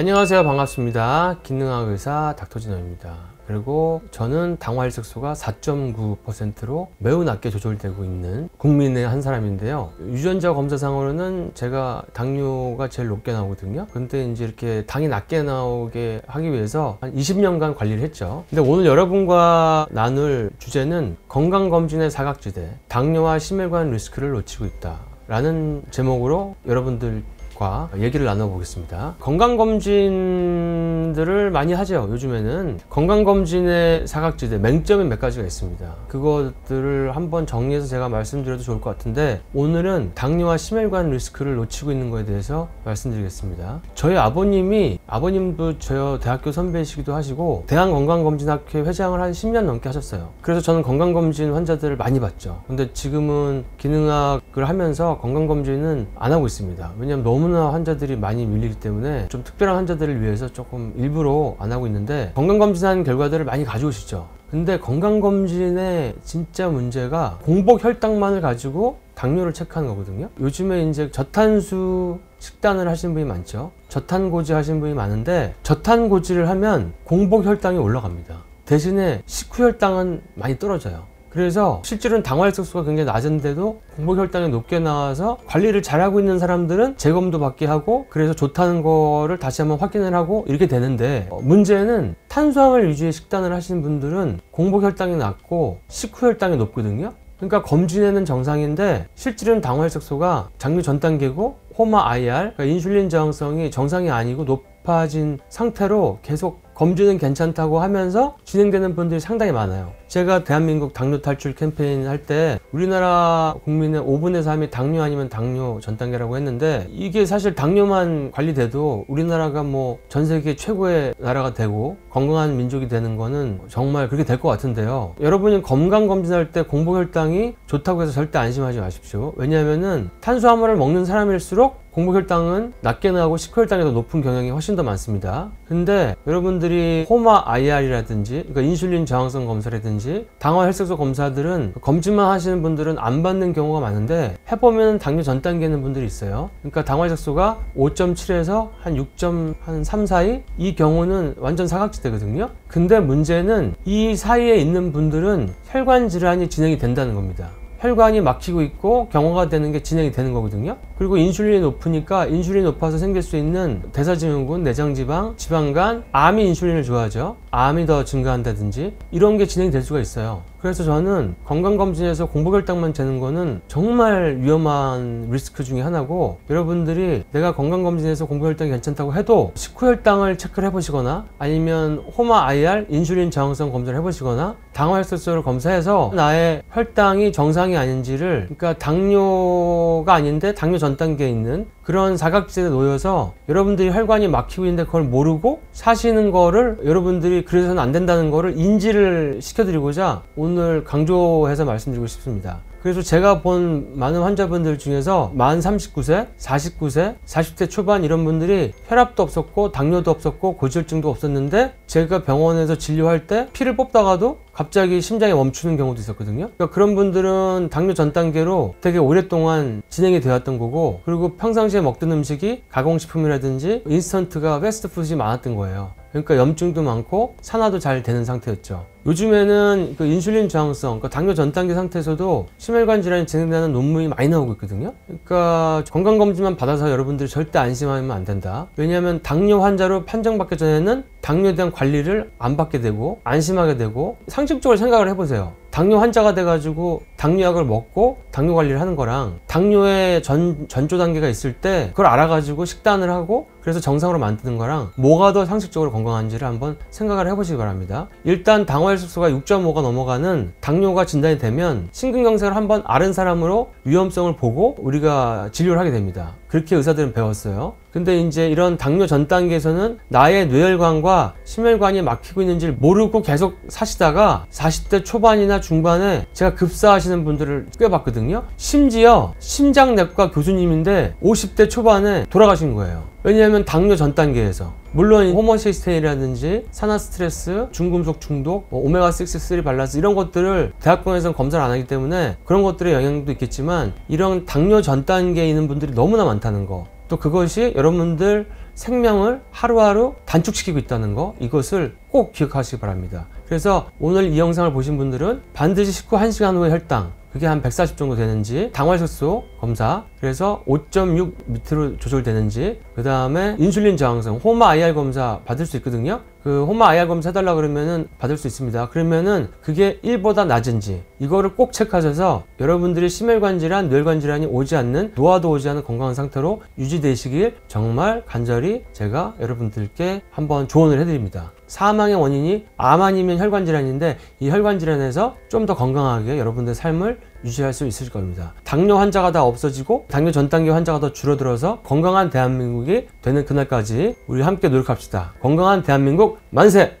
안녕하세요. 반갑습니다. 기능학 의사 닥터진원입니다. 그리고 저는 당화혈색소가 4.9%로 매우 낮게 조절되고 있는 국민의 한 사람인데요. 유전자 검사상으로는 제가 당뇨가 제일 높게 나오거든요. 근데 이제 이렇게 당이 낮게 나오게 하기 위해서 한 20년간 관리를 했죠. 근데 오늘 여러분과 나눌 주제는 건강검진의 사각지대, 당뇨와 심혈관 리스크를 놓치고 있다 라는 제목으로 여러분들 얘기를 나눠보겠습니다. 건강검진들을 많이 하죠. 요즘에는 건강검진의 사각지대, 맹점이 몇 가지가 있습니다. 그것들을 한번 정리해서 제가 말씀드려도 좋을 것 같은데, 오늘은 당뇨와 심혈관 리스크를 놓치고 있는 것에 대해서 말씀드리겠습니다. 저희 아버님도 저 대학교 선배이시기도 하시고 대한건강검진학회 회장을 한 10년 넘게 하셨어요. 그래서 저는 건강검진 환자들을 많이 봤죠. 근데 지금은 기능학을 하면서 건강검진은 안 하고 있습니다. 왜냐면 너무나 환자들이 많이 밀리기 때문에 좀 특별한 환자들을 위해서 조금 일부러 안 하고 있는데, 건강검진한 결과들을 많이 가져오시죠. 근데 건강검진의 진짜 문제가 공복 혈당만을 가지고 당뇨를 체크하는 거거든요. 요즘에 이제 저탄수 식단을 하시는 분이 많죠. 저탄고지 하시는 분이 많은데, 저탄고지를 하면 공복 혈당이 올라갑니다. 대신에 식후 혈당은 많이 떨어져요. 그래서 실제로는 당화혈색소가 굉장히 낮은데도 공복혈당이 높게 나와서 관리를 잘하고 있는 사람들은 재검도 받게 하고, 그래서 좋다는 거를 다시 한번 확인을 하고 이렇게 되는데, 문제는 탄수화물 위주의 식단을 하시는 분들은 공복혈당이 낮고 식후혈당이 높거든요. 그러니까 검진에는 정상인데 실제로는 당화혈색소가 장류 전 단계고 호마 IR, 그러니까 인슐린 저항성이 정상이 아니고 높아진 상태로 계속 검진은 괜찮다고 하면서 진행되는 분들이 상당히 많아요. 제가 대한민국 당뇨 탈출 캠페인 할 때 우리나라 국민의 5분의 3이 당뇨 아니면 당뇨 전 단계라고 했는데, 이게 사실 당뇨만 관리돼도 우리나라가 뭐 전 세계 최고의 나라가 되고 건강한 민족이 되는 거는 정말 그렇게 될 것 같은데요. 여러분이 건강검진할 때 공복혈당이 좋다고 해서 절대 안심하지 마십시오. 왜냐하면은 탄수화물을 먹는 사람일수록 공복혈당은 낮게 나오고 식후혈당이 더 높은 경향이 훨씬 더 많습니다. 근데 여러분들이 호마 IR이라든지, 그러니까 인슐린 저항성 검사라든지 당화혈색소 검사들은 검진만 하시는 분들은 안 받는 경우가 많은데, 해보면 당뇨 전 단계에 있는 분들이 있어요. 그러니까 당화혈색소가 5.7에서 한 6.3 사이, 이 경우는 완전 사각지대거든요. 근데 문제는 이 사이에 있는 분들은 혈관 질환이 진행이 된다는 겁니다. 혈관이 막히고 있고 경화가 되는 게 진행이 되는 거거든요. 그리고 인슐린이 높으니까, 인슐린이 높아서 생길 수 있는 대사증후군, 내장지방, 지방간, 암이 인슐린을 좋아하죠. 암이 더 증가한다든지 이런 게 진행이 될 수가 있어요. 그래서 저는 건강검진에서 공복혈당만 재는 거는 정말 위험한 리스크 중에 하나고, 여러분들이 내가 건강검진에서 공복혈당이 괜찮다고 해도 식후혈당을 체크를 해보시거나, 아니면 호마 IR, 인슐린 저항성 검사를 해보시거나, 당화혈색소를 검사해서 나의 혈당이 정상이 아닌지를, 그러니까 당뇨가 아닌데 당뇨 전 단계에 있는 그런 사각지대에 놓여서 여러분들이 혈관이 막히고 있는데 그걸 모르고 사시는 거를, 여러분들이 그래서는 안 된다는 거를 인지를 시켜드리고자 오늘 강조해서 말씀드리고 싶습니다. 그래서 제가 본 많은 환자분들 중에서 만 39세, 49세, 40대 초반 이런 분들이 혈압도 없었고 당뇨도 없었고 고지혈증도 없었는데, 제가 병원에서 진료할 때 피를 뽑다가도 갑자기 심장이 멈추는 경우도 있었거든요. 그러니까 그런 분들은 당뇨 전 단계로 되게 오랫동안 진행이 되었던 거고, 그리고 평상시에 먹던 음식이 가공식품이라든지 인스턴트가 패스트푸드가 많았던 거예요. 그러니까 염증도 많고 산화도 잘 되는 상태였죠. 요즘에는 그 인슐린 저항성, 그러니까 당뇨 전 단계 상태에서도 심혈관 질환이 진행되는 논문이 많이 나오고 있거든요. 그러니까 건강검진만 받아서 여러분들이 절대 안심하면 안 된다. 왜냐하면 당뇨 환자로 판정받기 전에는 당뇨에 대한 관리를 안 받게 되고 안심하게 되고, 상식적으로 생각을 해보세요. 당뇨 환자가 돼가지고 당뇨약을 먹고 당뇨 관리를 하는 거랑, 당뇨의 전조 단계가 있을 때 그걸 알아가지고 식단을 하고 그래서 정상으로 만드는 거랑 뭐가 더 상식적으로 건강한지를 한번 생각을 해보시기 바랍니다. 일단 당화혈색소가 6.5가 넘어가는 당뇨가 진단이 되면 심근경색을 한번 앓은 사람으로 위험성을 보고 우리가 진료를 하게 됩니다. 그렇게 의사들은 배웠어요. 근데 이제 이런 당뇨 전 단계에서는 나의 뇌혈관과 심혈관이 막히고 있는지를 모르고 계속 사시다가 40대 초반이나 중반에 제가 급사하시는 분들을 꽤 봤거든요. 심지어 심장내과 교수님인데 50대 초반에 돌아가신 거예요. 왜냐하면 당뇨 전 단계에서, 물론 호모시스테인이라든지 산화스트레스, 중금속 중독, 오메가6, 3 발라스 이런 것들을 대학병원에서는 검사를 안 하기 때문에 그런 것들의 영향도 있겠지만, 이런 당뇨 전 단계에 있는 분들이 너무나 많다는 거, 또 그것이 여러분들 생명을 하루하루 단축시키고 있다는 거, 이것을 꼭 기억하시기 바랍니다. 그래서 오늘 이 영상을 보신 분들은 반드시 식후 1시간 후에 혈당, 그게 한 140 정도 되는지, 당화혈색소 검사, 그래서 5.6 밑으로 조절되는지, 그 다음에 인슐린 저항성 호마 IR 검사 받을 수 있거든요. 그 호마 IR 검사 해달라 그러면은 받을 수 있습니다. 그러면은 그게 1보다 낮은지 이거를 꼭 체크하셔서 여러분들이 심혈관 질환, 뇌혈관 질환이 오지 않는, 노화도 오지 않는 건강한 상태로 유지되시길 정말 간절히 제가 여러분들께 한번 조언을 해드립니다. 사망의 원인이 암 아니면 혈관 질환인데, 이 혈관 질환에서 좀 더 건강하게 여러분들의 삶을 유지할 수 있을 겁니다. 당뇨 환자가 다 없어지고 당뇨 전 단계 환자가 더 줄어들어서 건강한 대한민국이 되는 그날까지 우리 함께 노력합시다. 건강한 대한민국 만세!